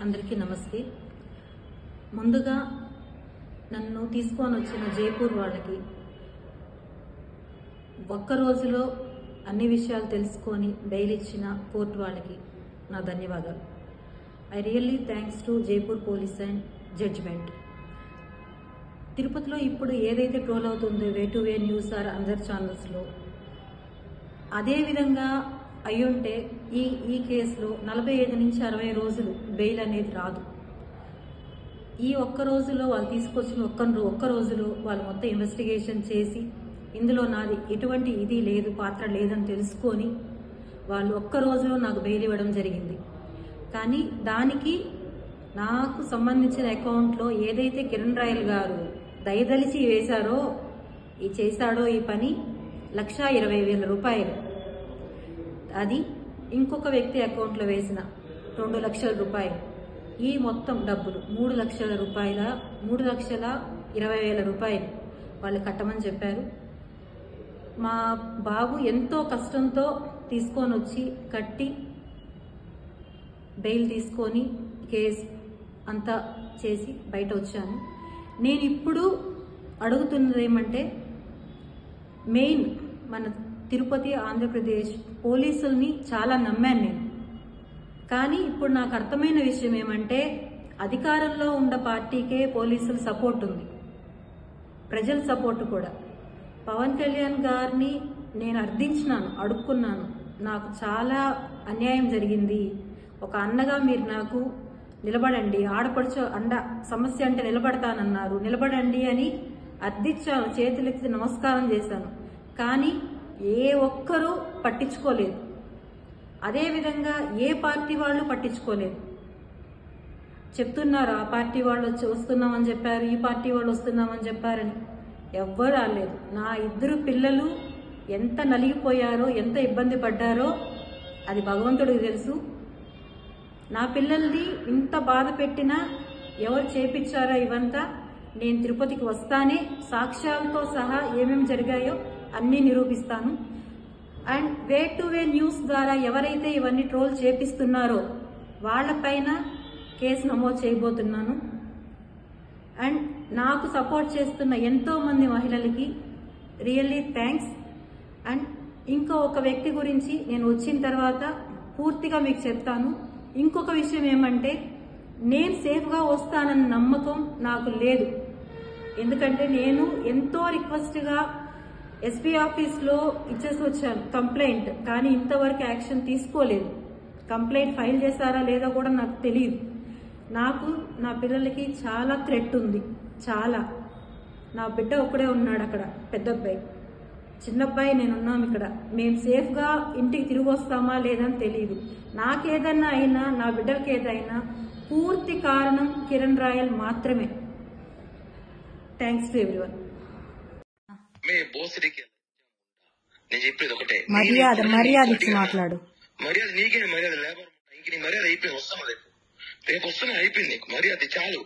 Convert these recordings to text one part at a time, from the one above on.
అందరికీ నమస్తే. ముందుగా నన్ను తీసుకొని వచ్చిన జైపూర్ వాళ్ళకి ఒక్క రోజులో అన్ని విషయాలు తెలుసుకొని బెయిల్ ఇచ్చిన కోర్టు వాళ్ళకి నా ధన్యవాదాలు. I really thanks to Jaipur police and judgement. తిరుపతిలో ఇప్పుడు ఏదైతే ట్రోల్ అవుతుందో way to way news or other ఛానల్స్లో, అదేవిధంగా అయ్యుంటే ఈ కేసులో 45 నుంచి 60 రోజులు బెయిల్ అనేది రాదు. ఈ ఒక్క రోజులో వాళ్ళు తీసుకొచ్చిన ఒక్క రోజులో వాళ్ళు మొత్తం ఇన్వెస్టిగేషన్ చేసి ఇందులో నాది ఎటువంటి ఇది లేదు, పాత్ర లేదని తెలుసుకొని వాళ్ళు ఒక్క రోజులో నాకు బెయిల్ ఇవ్వడం జరిగింది. కానీ దానికి నాకు సంబంధించిన అకౌంట్లో ఏదైతే కిరణ్ రాయల్ గారు దయదలిచి వేశారో చేశాడో ఈ పని 1,20,000 రూపాయలు, అది ఇంకొక వ్యక్తి అకౌంట్లో వేసిన 2 లక్షల రూపాయలు, ఈ మొత్తం డబ్బులు 3 లక్షల రూపాయల 3,20,000 రూపాయలు వాళ్ళు కట్టమని చెప్పారు. మా బాబు ఎంతో కష్టంతో తీసుకొని వచ్చి కట్టి బెయిల్ తీసుకొని కేసు అంతా చేసి బయట వచ్చాను. నేను ఇప్పుడు అడుగుతున్నది ఏమంటే, మెయిన్ మన తిరుపతి ఆంధ్రప్రదేశ్ పోలీసుల్ని చాలా నమ్మాను నేను. కానీ ఇప్పుడు నాకు అర్థమైన విషయం ఏమంటే, అధికారంలో ఉన్న పార్టీకే పోలీసుల సపోర్ట్ ఉంది, ప్రజల సపోర్ట్ కూడా. పవన్ కళ్యాణ్ గారిని నేను అర్థించినాను, అడుక్కున్నాను, నాకు చాలా అన్యాయం జరిగింది, ఒక అన్నగా మీరు నాకు నిలబడండి, ఆడపడుచు అండ సమస్య అంటే నిలబడతానన్నారు, నిలబడండి అని అర్థించాను, చేతులెత్తి నమస్కారం చేశాను. కానీ ఏ ఒక్కరూ పట్టించుకోలేదు. అదేవిధంగా ఏ పార్టీ వాళ్ళు పట్టించుకోలేదు. చెప్తున్నారు ఆ పార్టీ వాళ్ళు వస్తున్నామని చెప్పారు, ఈ పార్టీ వాళ్ళు వస్తున్నామని చెప్పారని. ఎవ్వరు రాలేదు. నా 2 పిల్లలు ఎంత నలిగిపోయారో, ఎంత ఇబ్బంది పడ్డారో అది భగవంతుడికి తెలుసు. నా పిల్లల్ని ఇంత బాధ పెట్టినా ఎవరు చేపించారో ఇవంతా నేను తిరుపతికి వస్తానే సాక్ష్యాలతో సహా ఏమేమి జరిగాయో అన్నీ నిరూపిస్తాను. And way to way news ద్వారా ఎవరైతే ఇవన్నీ ట్రోల్ చేపిస్తున్నారో వాళ్లపైన కేసు నమోదు చేయబోతున్నాను. అండ్ నాకు సపోర్ట్ చేస్తున్న ఎంతో మంది మహిళలకి రియల్లీ థ్యాంక్స్. అండ్ ఇంకో ఒక వ్యక్తి గురించి నేను వచ్చిన తర్వాత పూర్తిగా మీకు చెప్తాను. ఇంకొక విషయం ఏమంటే, నేను సేఫ్గా వస్తానన్న నమ్మకం నాకు లేదు. ఎందుకంటే నేను ఎంతో రిక్వెస్ట్గా ఎస్పీ ఆఫీస్లో ఇచ్చేసి వచ్చాను కంప్లైంట్, కానీ ఇంతవరకు యాక్షన్ తీసుకోలేదు. కంప్లైంట్ ఫైల్ చేశారా లేదో కూడా నాకు తెలియదు. నాకు నా పిల్లలకి చాలా థ్రెట్ ఉంది, చాలా. నా బిడ్డ ఒక్కడే ఉన్నాడు అక్కడ, పెద్ద అబ్బాయి, చిన్నబ్బాయి నేనున్నాం ఇక్కడ. మేము సేఫ్గా ఇంటికి తిరిగి వస్తామా లేదని తెలియదు. నాకేదన్నా అయినా, నా బిడ్డలకి ఏదైనా పూర్తి కారణం కిరణ్ రాయల్ మాత్రమే. Thanks to everyone. నేను చెప్పేది ఒకటే, మర్యాద ఇచ్చి మాట్లాడు. మర్యాద నీకే, మర్యాద లేబర్, ఇంక నీ మర్యాద అయిపోయింది. వస్తాను రేపు వస్తున్నా, అయిపోయింది నీకు మర్యాద. చాలు,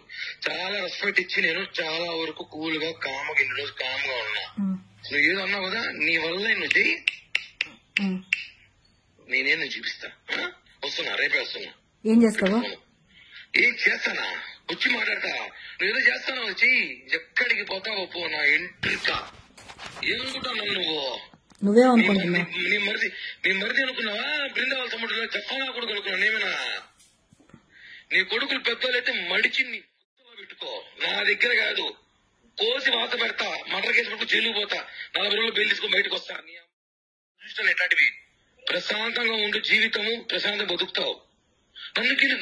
చాలా రెస్పెక్ట్ ఇచ్చి నేను చాలా వరకు కూల్ గా కామ్గా ఇన్ని రోజులు కామ్గా ఉన్నా. నువ్వు ఏదో అన్నావు కదా, నీ వల్ల నువ్వు చెయ్యి, నేనేం చూపిస్తా. వస్తున్నా, రేపే వస్తున్నా. ఏం చేస్తావా? ఏం చేస్తానా, వచ్చి మాట్లాడతా. నువ్వేదో చేస్తాను చెయ్యి, ఎక్కడికి పోతావో పో. నా ఎంట్రిక ఏమనుకుంటావు నువ్వే అనుకుంటున్నా? నీ మరిది అనుకున్నావా? బృందావళ తమ్ముడు చెప్పాలా కొడుకు అనుకున్నా? నేమేనా? నీ కొడుకులు పెద్దోళ్ళైతే మడిచి నీ పెట్టుకో, నా దగ్గర కాదు. కోసి వాత పెడతా, మర్డర్ కేసు పెట్టుకు జైలు పోతా, 40 రోజులు బెయిల్ తీసుకుని బయటకు వస్తా. నీ ఇష్టాలు ఎట్లాంటివి? ప్రశాంతంగా ఉండు, జీవితము ప్రశాంతంగా బతుకుతావు.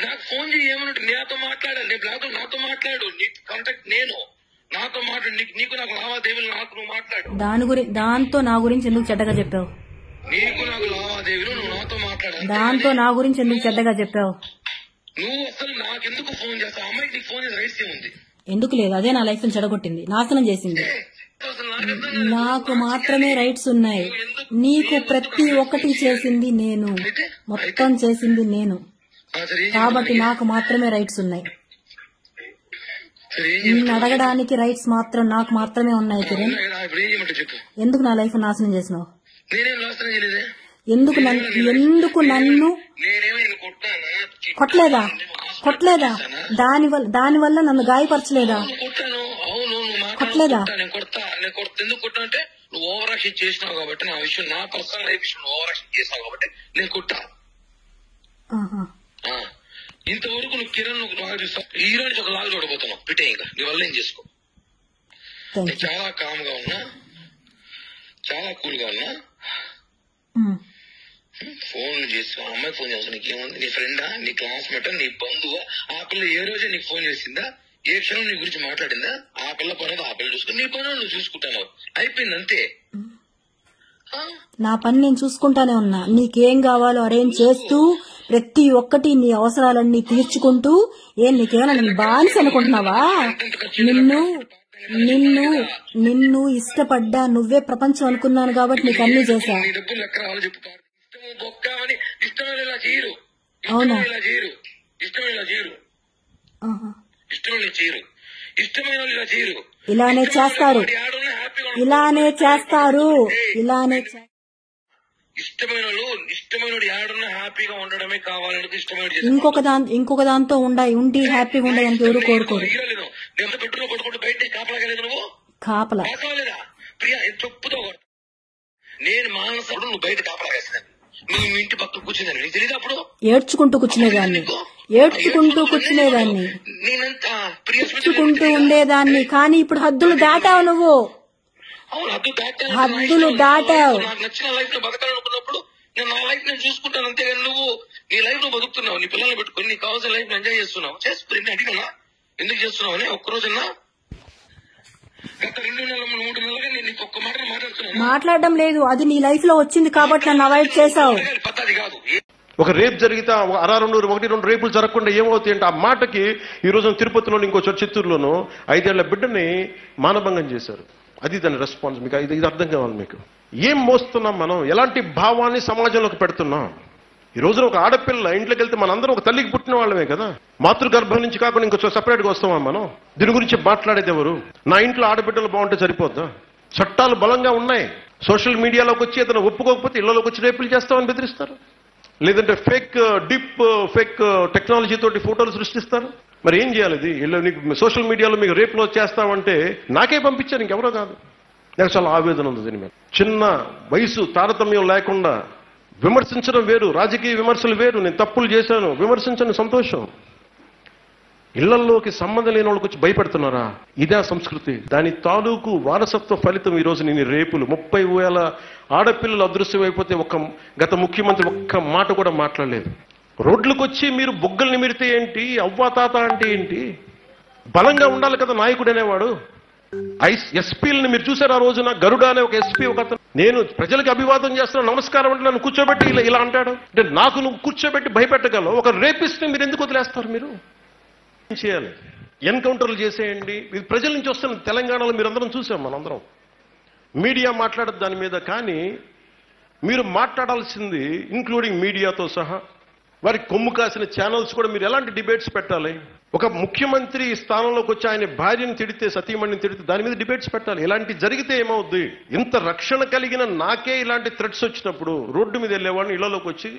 నాకు ఫోన్ చేయి, ఏమన్నట్టు నాతో మాట్లాడాలి. నీ బ్లాక్ నాతో మాట్లాడు, నీ కాంటాక్ట్ నేను, నాతో మాట్లాడు. నీకు నాకు లావాదేవీలు, నాకు నువ్వు మాట్లాడు. దాంతో నా గురించి ఎందుకు చెడ్డగా చెప్పావు? నీకు నాకు లావాదేవీలు, నువ్వు నాతో మాట్లాడు. దాంతో నా గురించి ఎందుకు చెడ్డగా చెప్పావు? నువ్వు అసలు నాకెందుకు ఫోన్ చేస్తావు? అమ్మాయికి నీకు ఫోన్ చేసే రైట్స్ ఏముంది? ఎందుకు లేదు? అదే నా లైఫ్ ని చెడగొట్టింది, నాశనం చేసింది. నాకు మాత్రమే రైట్స్ ఉన్నాయి, నీకు ప్రతి ఒక్కటి చేసింది నేను, మొత్తం చేసింది నేను, కాబట్టి నాకు మాత్రమే రైట్స్ ఉన్నాయి. నిన్ను అడగడానికి రైట్స్ మాత్రం నాకు మాత్రమే ఉన్నాయి. కిరణ్, ఎందుకు నా లైఫ్ నాశనం చేసినావు? ఎందుకు నన్ను కొట్టలేదా? కొట్టలేదా? దానివల్ల నన్ను గాయపరచలేదా? కొట్టాను. అవును, నువ్వు కొట్టలేదా? నేను కొడతా ఎందుకు కొట్టా అంటే నువ్వు ఓవర్ యాక్షన్ చేసినావు కాబట్టి, నా విషయం, నా పర్సనల్ లైఫ్ విషయం ఓవర్ యాక్షన్ చేసినావు కాబట్టి నేను కొట్టా. ఇంతవరకు నువ్వు కిరణ్ లాగా చూస్తావు, ఈ రోజు ఒక లాగా చూడబోతున్నావు. పిటే ఇంకా నీ వల్ల ఏం చేసుకో. నేను చాలా కామ్ గా ఉన్నా, చాలా కూల్ గా ఉన్నా. ఫోన్ చేసి అమ్మాయి ఫోన్ చేస్తా, నీకేముంది? నీ ఫ్రెండా, నీ క్లాస్మేటా, నీ బంధువా? ఆ పిల్ల ఏ రోజే నీకు ఫోన్ చేసిందా? ఏ క్షణం నీ గురించి మాట్లాడిందా? ఆ పిల్ల పని ఆ పిల్ల చూసుకుని నీ పని నువ్వు చూసుకుంటాను, అయిపోయింది అంతే. నా పని నేను చూసుకుంటానే ఉన్నా. నీకేం కావాలో అరేంజ్ చేస్తూ ప్రతి ఒక్కటి నీ అవసరాలన్నీ తీర్చుకుంటూ. నీకేమైనా నేను బానిస అనుకుంటున్నావా? నిన్ను ఇష్టపడ్డా, నువ్వే ప్రపంచం అనుకున్నాను కాబట్టి నీకు అన్ని చేశా. అవునా? ఇలానే చేస్తారు. ఇష్టమైన యాడున్నా హ్యాపీగా ఉండడమే కావాలని, ఇంకొక దాంతో ఉండి హ్యాపీగా ఉండడానికి ఎవరు కోరుకోరు. పెట్టులో కొట్టుకుంటూ బయట కాపలాగలేదు నువ్వు. కాపలాలేదా ప్రియా? చెప్పుతో నేను మానసప్పుడు నువ్వు బయట కాపలాగేస్తున్నాను. నువ్వు మీ ఇంటి పక్కన కూర్చుందని నీకు తెలియదు. అప్పుడు ఏడ్చుకుంటూ కూర్చునేదాన్ని, ఉండేదాన్ని. కానీ ఇప్పుడు హద్దులు దాటావు నువ్వు. హద్దులు దాటావు. నాకు నచ్చిన లైఫ్ లో బతకాలనుకున్నప్పుడు నేను నా లైఫ్ నేను చూసుకుంటాను, అంతేగాని నువ్వు నీ లైఫ్ లో బతుకుతున్నావు, నీ పిల్లల్ని పెట్టుకుని నీకు కావాల్సిన లైఫ్ ఎంజాయ్ చేస్తున్నావు. చేసుకుని అడిగినా ఎందుకు చేస్తున్నావు అని ఒక్కరోజన్నా? గత 2 నెలలు 3 నెలలుగా నేను నీకు ఒక్క మాట మాట్లాడుతున్నాను. మాట్లాడడం లేదు, అది నీ లైఫ్ లో వచ్చింది కాబట్టి నన్ను అవాయిడ్ చేసావు. పద్ధతి కాదు. ఒక రేపు జరిగితే 1-2 రేపులు జరగకుండా ఏమవుతాయి అంటే, ఆ మాటకి ఈ రోజు తిరుపతిలోను, ఇంకో చిత్తూరులోను 5 ఏళ్ల బిడ్డని మానభంగం చేశారు. అది దాని రెస్పాన్స్. మీకు ఇది అర్థం కావాలి. మీకు ఏం మోస్తున్నాం మనం? ఎలాంటి భావాన్ని సమాజంలోకి పెడుతున్నాం? ఈ రోజున ఒక ఆడపిల్ల ఇంట్లోకి వెళ్తే మనందరం ఒక తల్లికి పుట్టిన వాళ్ళమే కదా. మాతృగర్భం నుంచి కాకుండా ఇంకో సెపరేట్ గా వస్తామా మనం? దీని గురించి మాట్లాడేది ఎవరు? నా ఇంట్లో ఆడబిడ్డలు బాగుంటే సరిపోద్దా? చట్టాలు బలంగా ఉన్నాయి. సోషల్ మీడియాలోకి వచ్చి అతను ఒప్పుకోకపోతే ఇళ్లలోకి వచ్చి రేపులు చేస్తామని బెదిరిస్తారు. లేదంటే ఫేక్ టెక్నాలజీ తోటి ఫోటోలు సృష్టిస్తారు. మరి ఏం చేయాలి? ఇది సోషల్ మీడియాలో మీకు రేపులో చేస్తామంటే నాకే పంపించారు, ఇంకెవరో కాదు. నాకు చాలా ఆవేదన ఉంది దీని మీద. చిన్న వయసు తారతమ్యం లేకుండా విమర్శించడం వేరు, రాజకీయ విమర్శలు వేరు. నేను తప్పులు చేశాను, విమర్శించను, సంతోషం. ఇళ్లలోకి సంబంధం లేని వాళ్ళకి వచ్చి భయపెడుతున్నారా? ఇదే సంస్కృతి. దాని తాలూకు వారసత్వ ఫలితం ఈ రోజు నేను రేపులు. 30,000 ఆడపిల్లలు అదృశ్యమైపోతే గత ముఖ్యమంత్రి ఒక్క మాట కూడా మాట్లాడలేదు. రోడ్లకు వచ్చి మీరు బొగ్గలు నిమిరితే ఏంటి? అవ్వాతాత అంటే ఏంటి? బలంగా ఉండాలి కదా నాయకుడు అనేవాడు. ఎస్పీలని మీరు చూసారు ఆ రోజున. గరుడ అనే ఒక ఎస్పీ, ఒక అతను, నేను ప్రజలకు అభివాదం చేస్తున్నాను, నమస్కారం అంటే నన్ను కూర్చోబెట్టి ఇలా అంటాడు అంటే, నాకు నువ్వు కూర్చోబెట్టి భయపెట్టగలవు. ఒక రేపిస్ట్ని మీరు ఎందుకు వదిలేస్తారు? మీరు ఏం చేయాలి? ఎన్కౌంటర్లు చేసేయండి. ఇది ప్రజల నుంచి వస్తున్న తెలంగాణలో మీరందరం చూసాం, మనందరం. మీడియా మాట్లాడదు దాని మీద. కానీ మీరు మాట్లాడాల్సింది, ఇంక్లూడింగ్ మీడియాతో సహా, వారికి కొమ్ము కాసిన ఛానల్స్ కూడా మీరు ఎలాంటి డిబేట్స్ పెట్టాలి? ఒక ముఖ్యమంత్రి స్థానంలోకి వచ్చి ఆయన భార్యను తిడితే, సతీమణిని తిడితే దాని మీద డిబేట్స్ పెట్టాలి. ఇలాంటి జరిగితే ఏమవుద్ది? ఇంత రక్షణ కలిగిన నాకే ఇలాంటి థ్రెట్స్ వచ్చినప్పుడు రోడ్డు మీద వెళ్ళేవాడిని ఇళ్లలోకి వచ్చి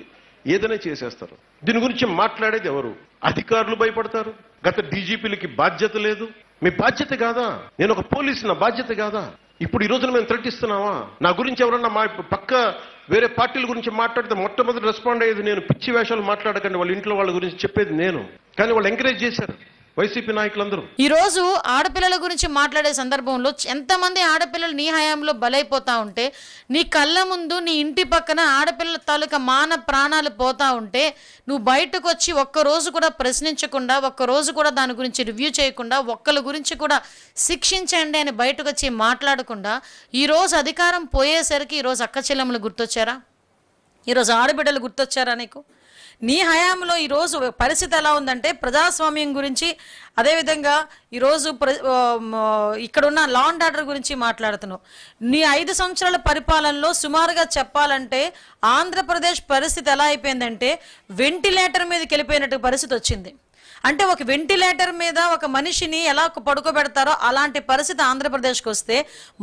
ఏదైనా చేసేస్తారు. దీని గురించి మాట్లాడేది ఎవరు? అధికారులు భయపడతారు. గత డీజీపీలకి బాధ్యత లేదు. మీ బాధ్యత కాదా? నేను ఒక పోలీసు, నా బాధ్యత కాదా? ఇప్పుడు ఈ రోజున మేము థ్రెట్ ఇస్తున్నావా? నా గురించి ఎవరన్నా మా పక్క వేరే పార్టీల గురించి మాట్లాడితే మొట్టమొదటి రెస్పాండ్ అయ్యేది నేను. పిచ్చి వేషాలు మాట్లాడకండి, వాళ్ళ ఇంట్లో వాళ్ళ గురించి చెప్పేది నేను. కానీ వాళ్ళు ఎంకరేజ్ చేశారు వైసీపీ నాయకులందరూ. ఈ రోజు ఆడపిల్లల గురించి మాట్లాడే సందర్భంలో ఎంతమంది ఆడపిల్లలు నీ హయాంలో బలైపోతా ఉంటే, నీ కళ్ళ ముందు నీ ఇంటి పక్కన ఆడపిల్లల తాలూకా ప్రాణాలు పోతా ఉంటే, నువ్వు బయటకు వచ్చి ఒక్కరోజు కూడా ప్రశ్నించకుండా, ఒక్కరోజు కూడా దాని గురించి రివ్యూ చేయకుండా, ఒక్కరి గురించి కూడా శిక్షించండి అని బయటకు వచ్చి మాట్లాడకుండా, ఈరోజు అధికారం పోయేసరికి ఈరోజు అక్క చెల్లెమ్మలు గుర్తొచ్చారా? ఈరోజు ఆడబిడ్డలు గుర్తొచ్చారా నీకు? నీ హయాంలో ఈరోజు పరిస్థితి ఎలా ఉందంటే, ప్రజాస్వామ్యం గురించి, అదేవిధంగా ఈరోజు ఇక్కడున్న లా అండ్ ఆర్డర్ గురించి మాట్లాడుతున్నావు. నీ 5 సంవత్సరాల పరిపాలనలో సుమారుగా చెప్పాలంటే ఆంధ్రప్రదేశ్ పరిస్థితి ఎలా అయిపోయిందంటే వెంటిలేటర్ మీదకి వెళ్ళిపోయినట్టు పరిస్థితి వచ్చింది. అంటే ఒక వెంటిలేటర్ మీద ఒక మనిషిని ఎలా పడుకోబెడతారో అలాంటి పరిస్థితి ఆంధ్రప్రదేశ్కి వస్తే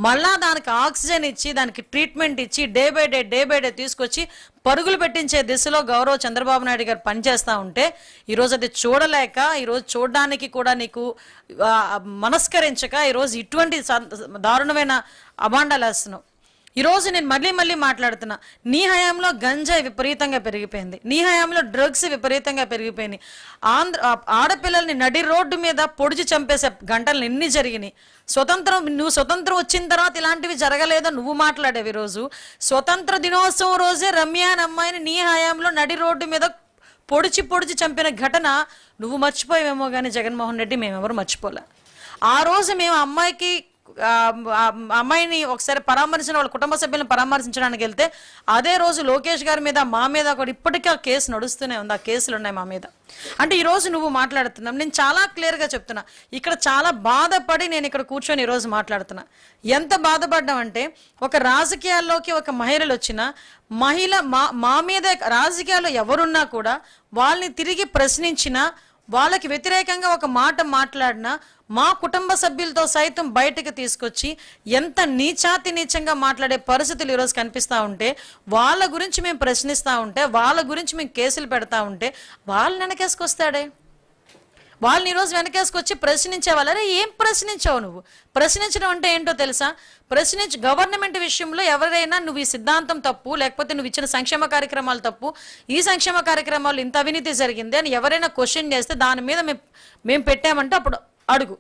మళ్ళా దానికి ఆక్సిజన్ ఇచ్చి దానికి ట్రీట్మెంట్ ఇచ్చి డే బై డే తీసుకొచ్చి పరుగులు పెట్టించే దిశలో గౌరవ చంద్రబాబు నాయుడు గారు పనిచేస్తూ ఉంటే ఈరోజు అది చూడలేక ఈరోజు చూడడానికి కూడా నీకు మనస్కరించక ఈరోజు ఇటువంటి దారుణమైన అభాండాలు వేస్తున్నావు. ఈరోజు నేను మళ్ళీ మాట్లాడుతున్నా, నీ హయాంలో గంజాయి విపరీతంగా పెరిగిపోయింది, నీ హయాంలో డ్రగ్స్ విపరీతంగా పెరిగిపోయినాయి, ఆడపిల్లల్ని నడి రోడ్డు మీద పొడిచి చంపేసే గంటలు ఎన్ని జరిగినాయి. నువ్వు స్వతంత్రం వచ్చిన తర్వాత ఇలాంటివి జరగలేదో నువ్వు మాట్లాడేవి. ఈరోజు స్వతంత్ర దినోత్సవం రోజే రమ్య అనే అమ్మాయిని నీ హయాంలో నడి రోడ్డు మీద పొడిచి చంపిన ఘటన నువ్వు మర్చిపోయావేమో కానీ జగన్మోహన్ రెడ్డి మేమెవరు మర్చిపోలే. ఆ రోజు మేము అమ్మాయిని ఒకసారి పరామర్శించిన వాళ్ళ కుటుంబ సభ్యులను పరామర్శించడానికి వెళ్తే అదే రోజు లోకేష్ గారి మీద మా మీద కూడా ఇప్పటికీ ఆ కేసు నడుస్తూనే ఉంది, ఆ కేసులు ఉన్నాయి మా మీద. అంటే ఈరోజు నువ్వు మాట్లాడుతున్నావు, నేను చాలా క్లియర్గా చెప్తున్నా, ఇక్కడ చాలా బాధపడి నేను ఇక్కడ కూర్చొని ఈరోజు మాట్లాడుతున్నా. ఎంత బాధపడ్డామంటే ఒక రాజకీయాల్లోకి ఒక మహిళలు వచ్చిన మహిళ మా మీద రాజకీయాల్లో ఎవరున్నా కూడా వాళ్ళని తిరిగి ప్రశ్నించినా వాళ్ళకి వ్యతిరేకంగా ఒక మాట మాట్లాడినా మా కుటుంబ సభ్యులతో సైతం బయటకు తీసుకొచ్చి ఎంత నీచంగా మాట్లాడే పరిస్థితులు ఈరోజు కనిపిస్తూ ఉంటే, వాళ్ళ గురించి మేము ప్రశ్నిస్తూ ఉంటే, వాళ్ళ గురించి మేము కేసులు పెడతా ఉంటే వాళ్ళని వెనకేసుకొస్తాడే. వాళ్ళని ఈరోజు వెనకేసుకొచ్చి ప్రశ్నించే వాళ్ళరే. ఏం ప్రశ్నించావు నువ్వు? ప్రశ్నించడం అంటే ఏంటో తెలుసా? గవర్నమెంట్ విషయంలో ఎవరైనా నువ్వు ఈ సిద్ధాంతం తప్పు, లేకపోతే నువ్వు ఇచ్చిన సంక్షేమ కార్యక్రమాలు తప్పు, ఈ సంక్షేమ కార్యక్రమాలు ఇంత అవినీతి జరిగింది అని ఎవరైనా క్వశ్చన్ చేస్తే దాని మీద మేము పెట్టామంటే అప్పుడు అడుగు.